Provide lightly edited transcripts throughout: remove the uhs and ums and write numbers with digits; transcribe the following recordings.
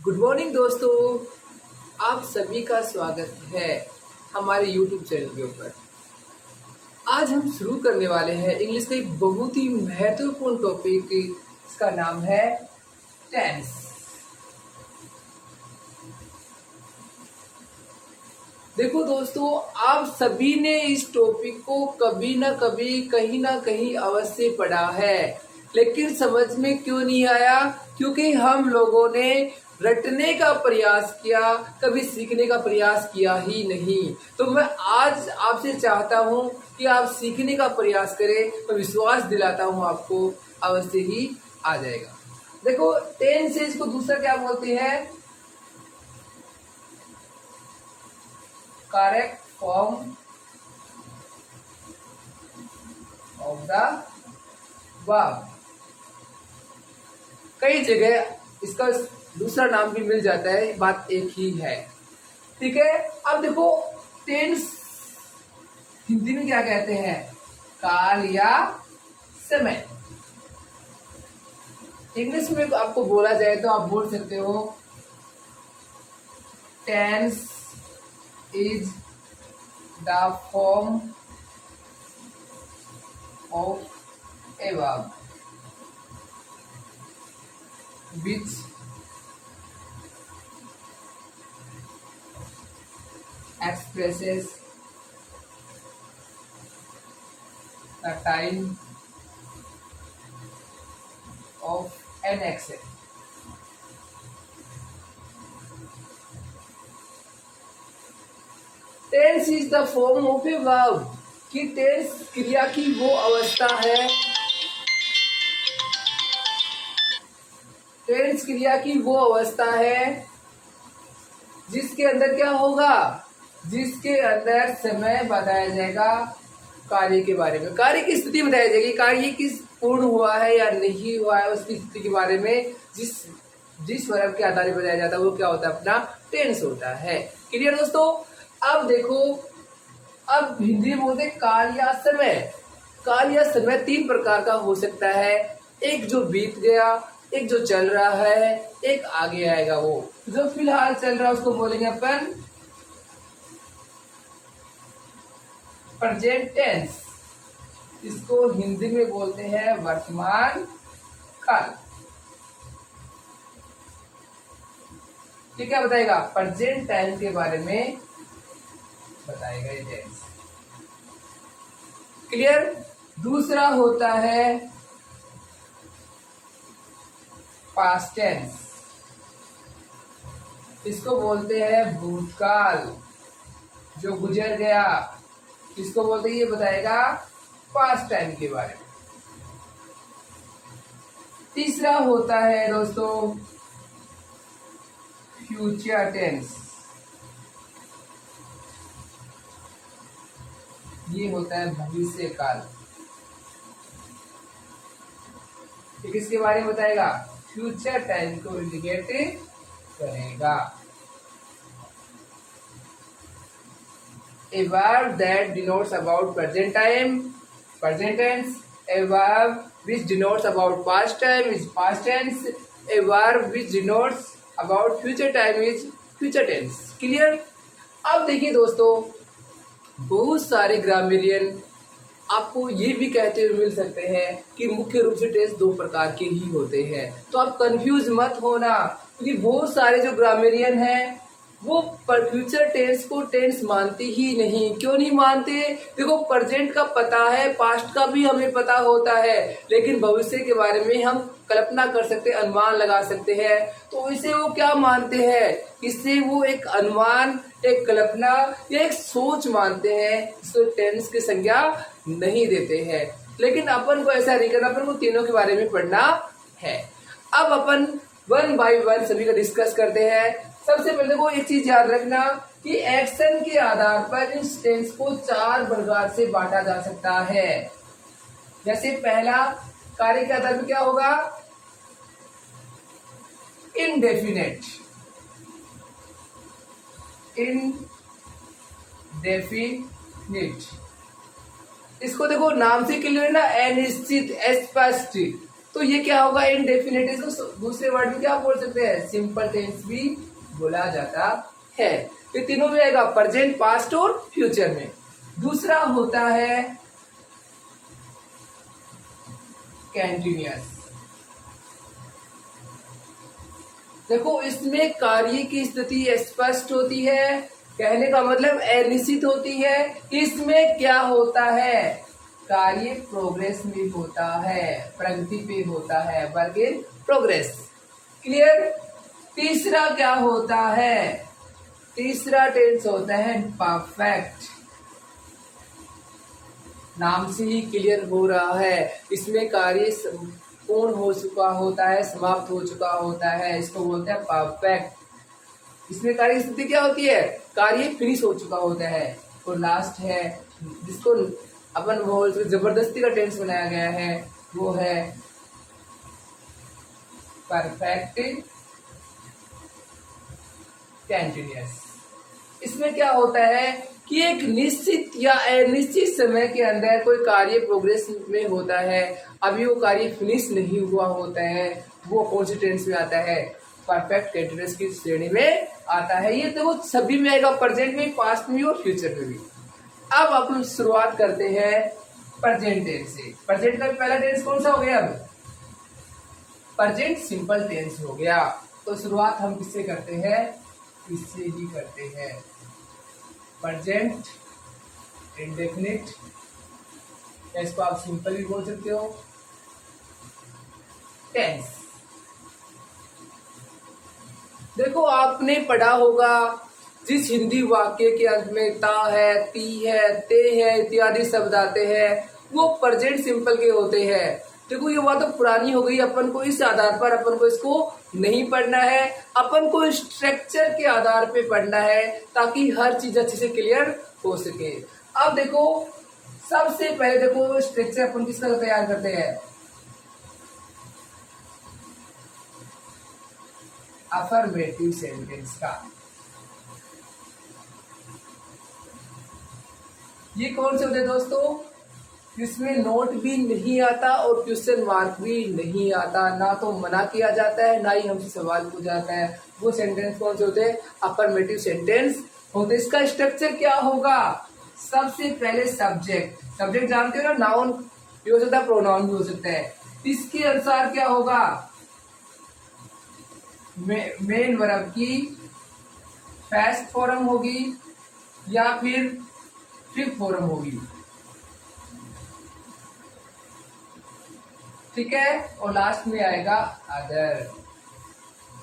Good morning दोस्तों। आप सभी का स्वागत है हमारे यूट्यूब चैनल के ऊपर। आज हम शुरू करने वाले हैं इंग्लिश का एक बहुत ही महत्वपूर्ण टॉपिक। इसका नाम है टेंस। देखो दोस्तों, आप सभी ने इस टॉपिक को कभी ना कभी कहीं ना कहीं अवश्य पढ़ा है, लेकिन समझ में क्यों नहीं आया? क्योंकि हम लोगों ने रटने का प्रयास किया, कभी सीखने का प्रयास किया ही नहीं। तो मैं आज आपसे चाहता हूं कि आप सीखने का प्रयास करें। मैं विश्वास दिलाता हूं आपको अवश्य ही आ जाएगा। देखो, टेंस से इसको दूसरा क्या बोलते हैं? Correct form of the verb. कई जगह इसका दूसरा नाम भी मिल जाता है, बात एक ही है। ठीक है। अब देखो, टेंस हिंदी में क्या कहते हैं? काल या समय। इंग्लिश में आपको बोला जाए तो आप बोल सकते हो tense is the form of a verb which expresses the time of an action. Tense is the form of a verb कि टेंस क्रिया की वो अवस्था है, टेंस क्रिया की वो अवस्था है जिसके अंदर क्या होगा? जिसके अंदर समय बताया जाएगा, कार्य के बारे में, कार्य की स्थिति बताई जाएगी, कार्य किस पूर्ण हुआ है या नहीं हुआ है उसकी स्थिति के बारे में जिस वर्ब के आधार पर बताया जाता है वो क्या होता है? अपना टेंस होता है। क्लियर दोस्तों? अब देखो, अब हिंदी में बोलते काल या समय। काल या समय तीन प्रकार का हो सकता है। एक जो बीत गया, एक जो चल रहा है, एक आगे आएगा। वो जो फिलहाल चल रहा है उसको बोलेंगे अपन प्रेजेंट टेंस। इसको हिंदी में बोलते हैं वर्तमान काल। ये क्या बताएगा? प्रेजेंट टाइम के बारे में बताएगा ये टेंस। क्लियर? दूसरा होता है पास्ट टेंस। इसको बोलते हैं भूतकाल, जो गुजर गया। इसको बोलते हैं, ये बताएगा पास्ट टाइम के बारे में। तीसरा होता है दोस्तों फ्यूचर टेंस। ये होता है भविष्य काल। ये किसके बारे में बताएगा? फ्यूचर टाइम को इंडिकेट करेगा। A verb that denotes about present time, present tense. A verb which denotes about past time is past tense. A verb which denotes about future time is future tense. Clear? अब देखिए दोस्तों, बहुत सारे grammarian आपको ये भी कहते हुए मिल सकते हैं कि मुख्य रूप से टेंस दो प्रकार के ही होते हैं। तो आप कंफ्यूज मत होना, क्योंकि बहुत सारे जो ग्रामेरियन हैं वो फ्यूचर टेंस को टेंस मानते ही नहीं। क्यों नहीं मानते? देखो, प्रेजेंट का पता है, पास्ट का भी हमें पता होता है, लेकिन भविष्य के बारे में हम कल्पना कर सकते, अनुमान लगा सकते हैं। तो इसे वो क्या मानते हैं? इससे वो एक अनुमान, एक कल्पना या एक सोच मानते हैं। इसको टेंस की संज्ञा नहीं देते हैं। लेकिन अपन को ऐसा नहीं करना, अपन को तीनों के बारे में पढ़ना है। अब अपन वन बाय वन सभी का डिस्कस करते हैं। सबसे पहले देखो, एक चीज याद रखना कि एक्शन के आधार पर इस टेंस को चार प्रकार से बांटा जा सकता है। जैसे पहला, कार्य के आधार पर क्या होगा? इनडेफिनेट। इनडेफिनिट, इसको देखो नाम से क्लियर ना, अनिश्चित, अस्पष्ट। तो ये क्या होगा, इनडेफिनिट। इसको दूसरे वर्ड में क्या बोल सकते हैं, सिंपल टेंस भी बोला जाता है। ये तीनों में आएगा, प्रेजेंट, पास्ट और फ्यूचर में। दूसरा होता है कंटीन्यूअस। देखो इसमें कार्य की स्थिति स्पष्ट होती है, कहने का मतलब अनिश्चित होती है। इसमें क्या होता है, कार्य प्रोग्रेस में होता है, प्रगति पे होता है, वर्क इन प्रोग्रेस। क्लियर। तीसरा क्या होता है, तीसरा टेंस होता है परफेक्ट। नाम से ही क्लियर हो रहा है, इसमें कार्य पूर्ण हो चुका होता है, समाप्त हो चुका होता है, इसको बोलते हैं परफेक्ट। इसमें कार्य स्थिति क्या होती है, कार्य फिनिश हो चुका होता है। और लास्ट है जिसको अपन बोल जबरदस्ती का टेंस बनाया गया है, वो है परफेक्ट कंटीन्यूअस। इसमें क्या होता है कि एक निश्चित या अनिश्चित समय के अंदर कोई कार्य प्रोग्रेस में होता है, अभी वो कार्य फिनिश नहीं हुआ होता है, वो कौन सी टेंस में आता है, परफेक्ट कंटीन्यूअस की श्रेणी में आता है। ये तो सभी में आएगा, प्रेजेंट में, पास्ट में और फ्यूचर में भी। अब अपन शुरुआत करते हैं प्रेजेंट टेंस से। प्रेजेंट का पहला टेंस कौन सा हो गया, अब प्रेजेंट सिंपल टेंस हो गया। तो शुरुआत हम किससे करते हैं, इससे ही करते हैं। प्रेजेंट इंडेफिनिट, इसको आप सिंपल भी बोल सकते हो, टेंस। देखो आपने पढ़ा होगा, जिस हिंदी वाक्य के अंत में ता है, ती है, ते है इत्यादि शब्द आते हैं, वो प्रेजेंट सिंपल के होते हैं। देखो ये बात तो पुरानी हो गई, अपन को इस आधार पर अपन को इसको नहीं पढ़ना है, अपन को स्ट्रक्चर के आधार पे पढ़ना है, ताकि हर चीज अच्छे से क्लियर हो सके। अब देखो सबसे पहले देखो स्ट्रक्चर अपन किसका तैयार करते हैं, अफर्मेटिव सेंटेंस का। ये कौन से होते हैं दोस्तों, जिसमें नोट भी नहीं आता और क्वेश्चन मार्क भी नहीं आता, ना तो मना किया जाता है ना ही हमसे सवाल पूछा जाता है, वो सेंटेंस कौन से होते हैं, अफर्मेटिव सेंटेंस होते। इसका स्ट्रक्चर क्या होगा, सबसे पहले सब्जेक्ट, सब्जेक्ट जानते हो ना, नाउन भी हो सकता है, प्रोनाउन भी हो सकता है। इसके अनुसार क्या होगा, मेन वर्ब की फर्स्ट फॉर्म होगी या फिर फिफ्थ फॉर्म होगी, ठीक है, और लास्ट में आएगा अदर।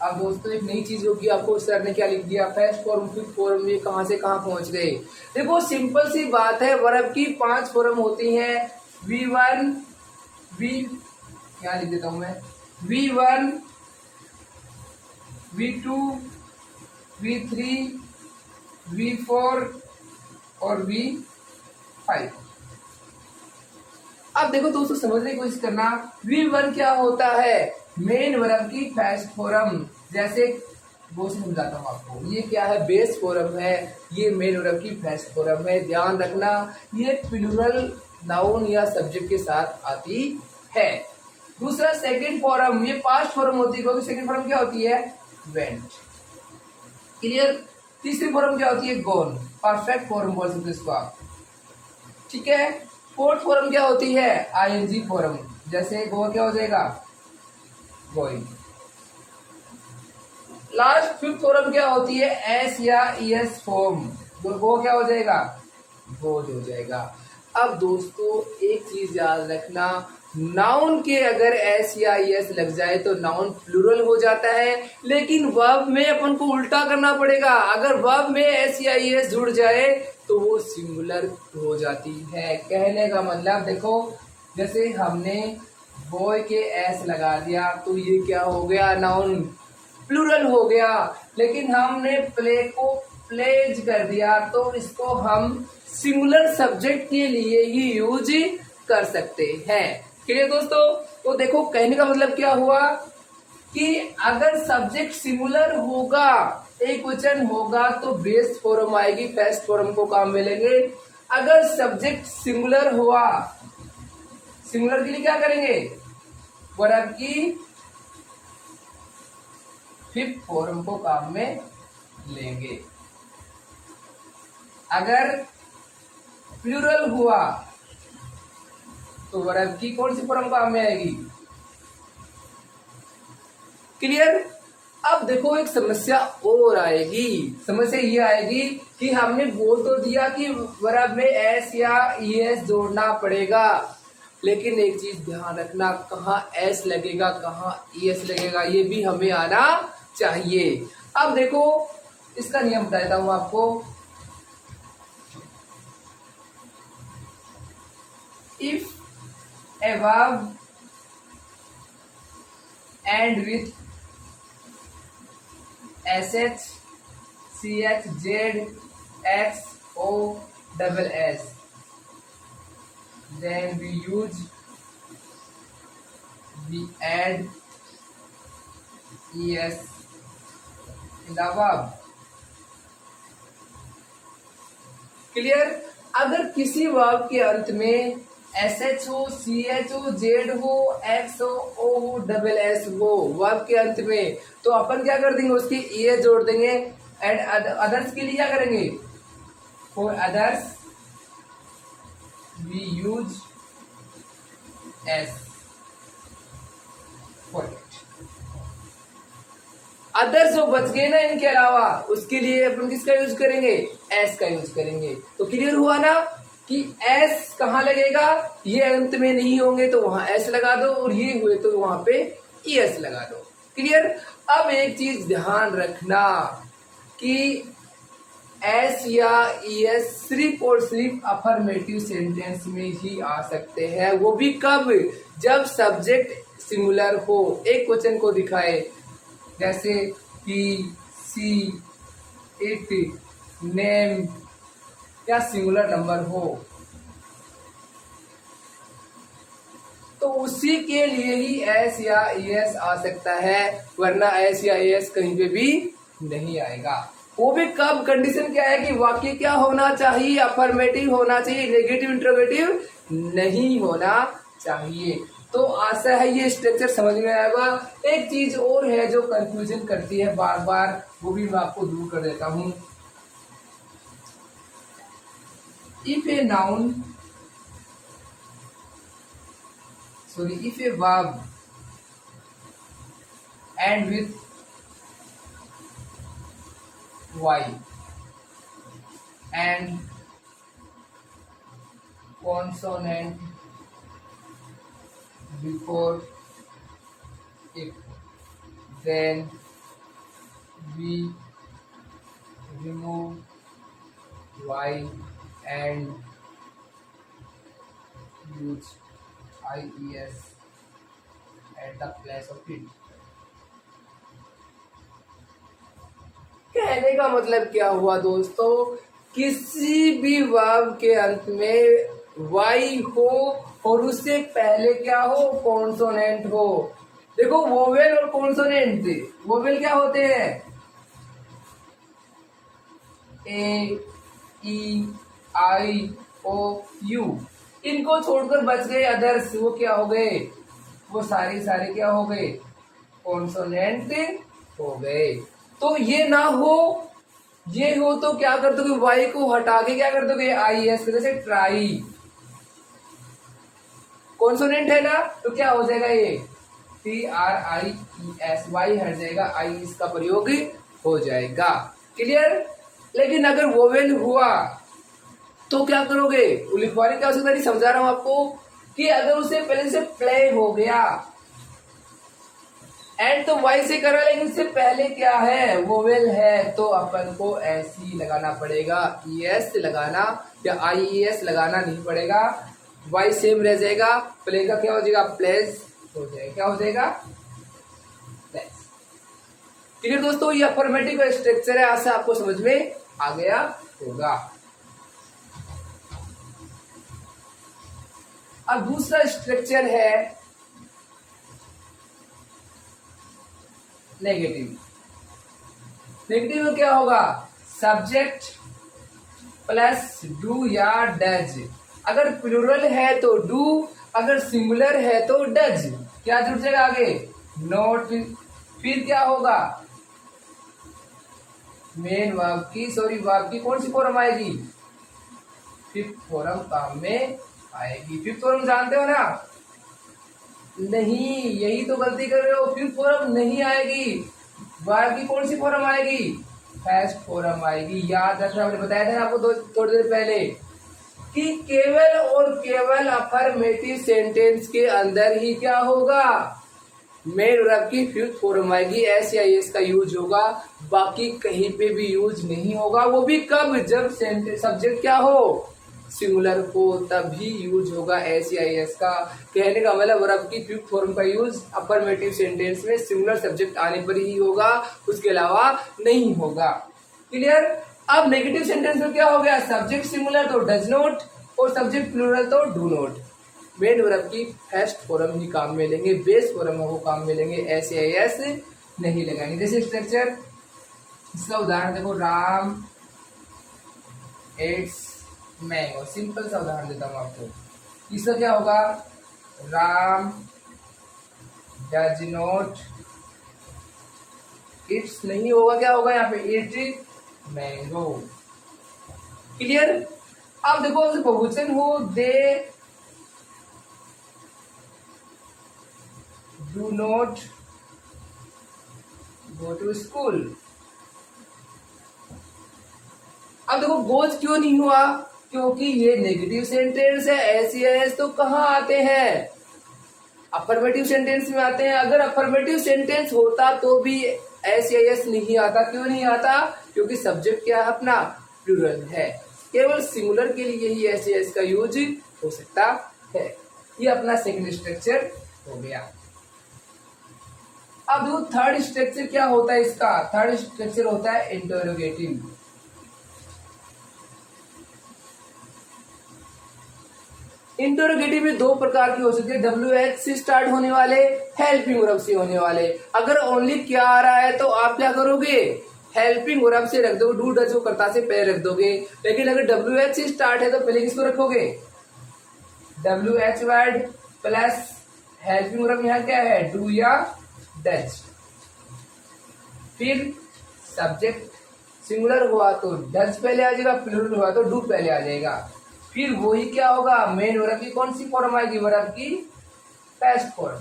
अब दोस्तों एक नई चीज होगी, आपको सर ने क्या लिख दिया, फर्स्ट फॉर्म फिफ्थ फॉर्म, ये कहां से कहां पहुंच गए। देखो सिंपल सी बात है, वर्ब की 5 फॉर्म होती हैं, V1 क्या लिख देता हूं मैं, V1 V2 V3 V4 और V5। अब देखो दोस्तों समझने की कोशिश करना, V1 क्या होता है, मेन वर्ब की फर्स्ट फॉर्म। जैसे वो समझाता हूं आपको, ये क्या है, बेस फॉर्म है, ये मेन वर्ब की फर्स्ट फॉर्म है। ध्यान रखना ये प्लूरल नाउन या सब्जेक्ट के साथ आती है। दूसरा सेकंड फॉर्म, ये पास्ट फॉर्म होती है, क्योंकि सेकंड फॉर्म क्या होती है, वेंट। क्लियर। तीसरी फॉर्म क्या होती है, गॉन, परफेक्ट फॉर्म बोल सकते इसको आप, ठीक है। फोर्थ फॉर्म क्या होती है, आईएनजी फॉर्म, जैसे गो क्या हो जाएगा, गोइंग। लास्ट फिफ्थ फॉर्म क्या होती है, एस या ईएस फॉर्म, तो गो क्या हो जाएगा, गोज हो जाएगा। अब दोस्तों एक चीज याद रखना, नाउन के अगर एस या एस लग जाए तो नाउन प्लूरल हो जाता है, लेकिन वर्ब में अपन को उल्टा करना पड़ेगा। अगर वर्ब में एस या एस जुड़ जाए तो वो सिंगुलर हो जाती है। कहने का मतलब देखो, जैसे हमने बॉय के एस लगा दिया तो ये क्या हो गया, नाउन प्लूरल हो गया, लेकिन हमने प्ले को प्लेज कर दिया तो इसको हम सिंगुलर सब्जेक्ट के लिए ही यूज कर सकते हैं। क्लियर दोस्तों। तो देखो कहने का मतलब क्या हुआ कि अगर सब्जेक्ट सिंगुलर होगा, एक वचन होगा, तो बेस फॉर्म आएगी, फर्स्ट फॉर्म को काम मिलेंगे। अगर सब्जेक्ट सिंगुलर हुआ, सिंगुलर के लिए क्या करेंगे, वर्ब की फिफ्थ फॉर्म को काम में लेंगे। अगर प्लूरल हुआ तो वर्ब की कौन सी फॉर्म काम में आएगी? क्लियर। अब देखो एक समस्या और आएगी। समस्या ये आएगी कि हमने बोल तो दिया कि वर्ब में एस या ईएस जोड़ना पड़ेगा, लेकिन एक चीज ध्यान रखना, कहाँ एस लगेगा कहाँ ईएस लगेगा ये भी हमें आना चाहिए। अब देखो इसका नियम बता देता हूं आपको। If a verb end with sh, ch, z, x, o, double s, then we add es in the verb. Clear. अगर किसी वर्ब के अंत में एस एच हो, सी एच हो, जेड हो, एक्स हो, ओ हो, डबल एस हो वर्ब के अंत में, तो अपन क्या कर देंगे, उसकी ए जोड़ देंगे। एंड अदर्स के लिए क्या करेंगे? For others we use S. Others जो बच गए ना इनके अलावा, उसके लिए अपन किसका यूज करेंगे? एस का यूज करेंगे। तो क्लियर हुआ ना कि एस कहाँ लगेगा? ये अंत में नहीं होंगे तो वहां एस लगा दो, और ये हुए तो वहां पे ई एस लगा दो। क्लियर। अब एक चीज ध्यान रखना कि एस या ई एस सिर्फ और सिर्फ अफर्मेटिव सेंटेंस में ही आ सकते हैं। वो भी कब? जब सब्जेक्ट सिंगुलर हो, एक क्वेश्चन को दिखाए, जैसे ही, सी, इट, नेम या सिंगुलर नंबर हो, तो उसी के लिए ही एस या एस आ सकता है, वरना एस या एस कहीं पे भी नहीं आएगा। वो भी कब? कंडीशन क्या है कि वाक्य क्या होना चाहिए? अफर्मेटिव होना चाहिए, नेगेटिव इंट्रोगेटिव नहीं होना चाहिए। तो आशा है ये स्ट्रक्चर समझ में आएगा। एक चीज और है जो कंफ्यूजन करती है बार बार, वो भी मैं आपको दूर कर देता हूं। If A verb end with y and consonant before it, then we remove y and use ies at the place of it। कहने का मतलब क्या हुआ दोस्तों? किसी भी वर्ब के अंत में y हो और उससे पहले क्या हो? कॉन्सोनेंट हो। देखो वोवेल और कॉन्सोनेंट, वोवेल क्या होते हैं? ए, ई, आई, ओ, यू। इनको छोड़कर बच गए अदर्स, वो क्या हो गए? वो सारे क्या हो गए? कॉन्सोनेंट हो गए। तो ये ना हो, ये हो तो क्या कर दोगे? वाई को हटा के क्या कर दोगे? आई एस, जैसे ट्राई। कॉन्सोनेंट है ना, तो क्या हो जाएगा? ये T R I E S, Y हट जाएगा, आई इसका प्रयोग हो जाएगा। क्लियर। लेकिन अगर वोवेल हुआ तो क्या करोगे? लिखवाने की आवश्यकता नहीं, समझा रहा हूं आपको कि अगर उसे पहले से प्ले हो गया, एंड तो वाई से करा, लेकिन इससे पहले क्या है? वोवेल है, तो अपन को ऐसी लगाना पड़ेगा, ई एस लगाना या आई ई एस लगाना नहीं पड़ेगा। वाई सेम रह जाएगा, प्ले का क्या हो जाएगा? प्लेस हो जाएगा। क्या हो जाएगा? प्लेस। ठीक है दोस्तों, ये अफर्मेटिव का स्ट्रक्चर है। आशा आपको समझ में आ गया होगा। अब दूसरा स्ट्रक्चर है नेगेटिव। नेगेटिव में क्या होगा? सब्जेक्ट प्लस डू या डज। अगर प्लूरल है तो डू, अगर सिंगुलर है तो डज। क्या जुड़ जाएगा आगे, नोट। फिर क्या होगा, मेन वर्ब की कौन सी फॉर्म आएगी, फिफ्थ फॉर्म काम में आएगी। फिफ्थ फॉर्म जानते हो ना, नहीं, यही तो गलती कर रहे हो, फिफ्थ फॉर्म नहीं आएगी। वर्ब की कौन सी फॉर्म आएगी, फर्स्ट फॉर्म आएगी। याद रखना, मैंने बताया था ना आपको थोड़ी देर पहले कि केवल और केवल अफर्मेटिव सेंटेंस के अंदर ही क्या होगा, मेन वर्ब की फिफ्थ फॉर्म आएगी, एस या एस का यूज होगा, बाकी कहीं पे भी यूज नहीं होगा। वो भी कब, जब सब्जेक्ट क्या हो, सिंगुलर हो, तभी यूज होगा एस या एस का। कहने का मतलब वर्ब की फिफ्थ फॉर्म का यूज अफर्मेटिव सेंटेंस में सिंगुलर सब्जेक्ट आने पर ही होगा, उसके अलावा नहीं होगा। क्लियर। अब नेगेटिव सेंटेंस में क्या हो गया, सब्जेक्ट सिंगुलर तो डज नॉट और सब्जेक्ट प्लूरल तो डू नॉट। मेन वर्ब की फर्स्ट फॉर्म ही काम में लेंगे, बेस फॉर्म वो काम में लेंगे, एस या एस नहीं लगाएंगे। जैसे स्ट्रक्चर, इसका उदाहरण देखो, राम एट्स मैंगो, सिंपल सा उदाहरण देता हूं आपको। इसका क्या होगा, राम डज नॉट इट्स नहीं होगा, क्या होगा यहाँ पे, इट मैंगो। क्लियर। अब देखो बहुवचन हो, they do not go to school. अब देखो गोज क्यों नहीं हुआ, क्योंकि ये नेगेटिव सेंटेंस है, एस या एस तो कहाँ आते हैं, अफर्मेटिव सेंटेंस में आते हैं। अगर अफर्मेटिव सेंटेंस होता तो भी एस या एस नहीं आता। क्यों नहीं आता, क्योंकि सब्जेक्ट क्या है अपना, प्लूरल है। केवल सिंगुलर के लिए ही एस या एस का यूज हो सकता है। ये अपना सेकंड स्ट्रक्चर हो गया। अब देखो थर्ड स्ट्रक्चर क्या होता है इसका, थर्ड स्ट्रक्चर होता है इंटरोगेटिव। इंटरोगेटिव में दो प्रकार की हो सकती है, WH से स्टार्ट होने वाले, हेल्पिंग वर्ब से होने वाले। अगर ओनली क्या आ रहा है तो आप क्या करोगे, हेल्पिंग वर्ब से रख दोगे, डू डज को कर्ता से पहले रख दोगे। लेकिन अगर WH से स्टार्ट है तो पहले किसको रखोगे, WH word plus helping verb यहाँ क्या है, डू या डज। फिर सब्जेक्ट सिंगुलर हुआ तो डज पहले आ जाएगा, प्लूरल हुआ तो डू पहले आ जाएगा। फिर वही क्या होगा, मेन वर्ब की कौन सी फॉर्म आएगी, वर्ब की पास्ट फॉर्म,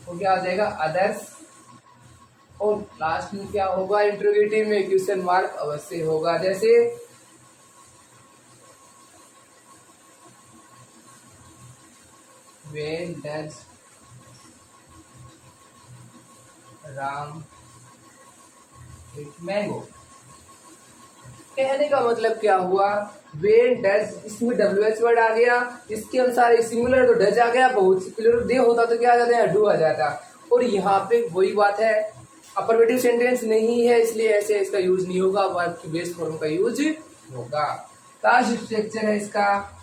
वो क्या आ जाएगा, अदर्स। और लास्ट में क्या होगा, इंटरोगेटिव में क्वेश्चन मार्क अवश्य होगा। जैसे when does Ram eat mango। कहने का मतलब क्या हुआ, when does, इसमें WH वर्ड आ गया, इसके अनुसार सिंगुलर तो डज आ गया, बहुत प्लूरल दे होता तो क्या आ जाता है, डू आ जाता। और यहाँ पे वही बात है, अफर्मेटिव सेंटेंस नहीं है इसलिए ऐसे इसका यूज नहीं होगा, वर्ब की बेस फॉर्म का यूज होगा। लास्ट स्ट्रक्चर है इसका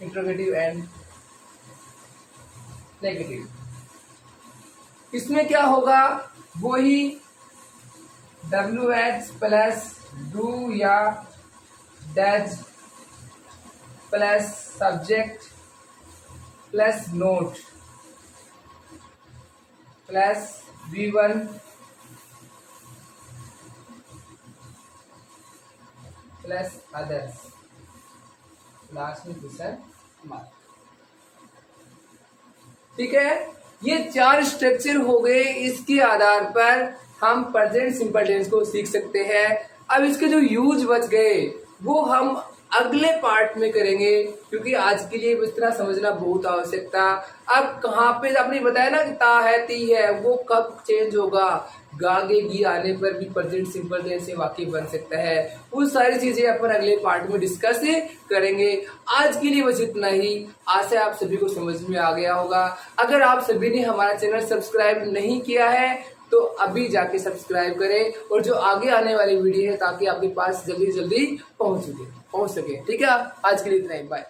इंट्रोगेटिव एंड नेगेटिव। इसमें क्या होगा, वही WH प्लस डू या does plus subject plus note plus V1 plus others, last में क्वेश्चन मार्क। ठीक है, ये चार स्ट्रक्चर हो गए, इसके आधार पर हम प्रेजेंट सिंपल टेंस को सीख सकते हैं। अब इसके जो यूज बच गए वो हम अगले पार्ट में करेंगे, क्योंकि आज के लिए इस तरह समझना बहुत आवश्यकता। अब कहाँ पे आपने बताया ना कि ता है ती है, वो कब चेंज होगा, गागे गी आने पर भी प्रेजेंट सिंपल टेंस से वाकई बन सकता है। वो सारी चीजें अपन अगले पार्ट में डिस्कस करेंगे। आज के लिए बस इतना ही, आशा आप सभी को समझ में आ गया होगा। अगर आप सभी ने हमारा चैनल सब्सक्राइब नहीं किया है तो अभी जाके सब्सक्राइब करें, और जो आगे आने वाली वीडियो है ताकि आपके पास जल्दी जल्दी पहुंच सके। ठीक है, आज के लिए इतना ही, बाय।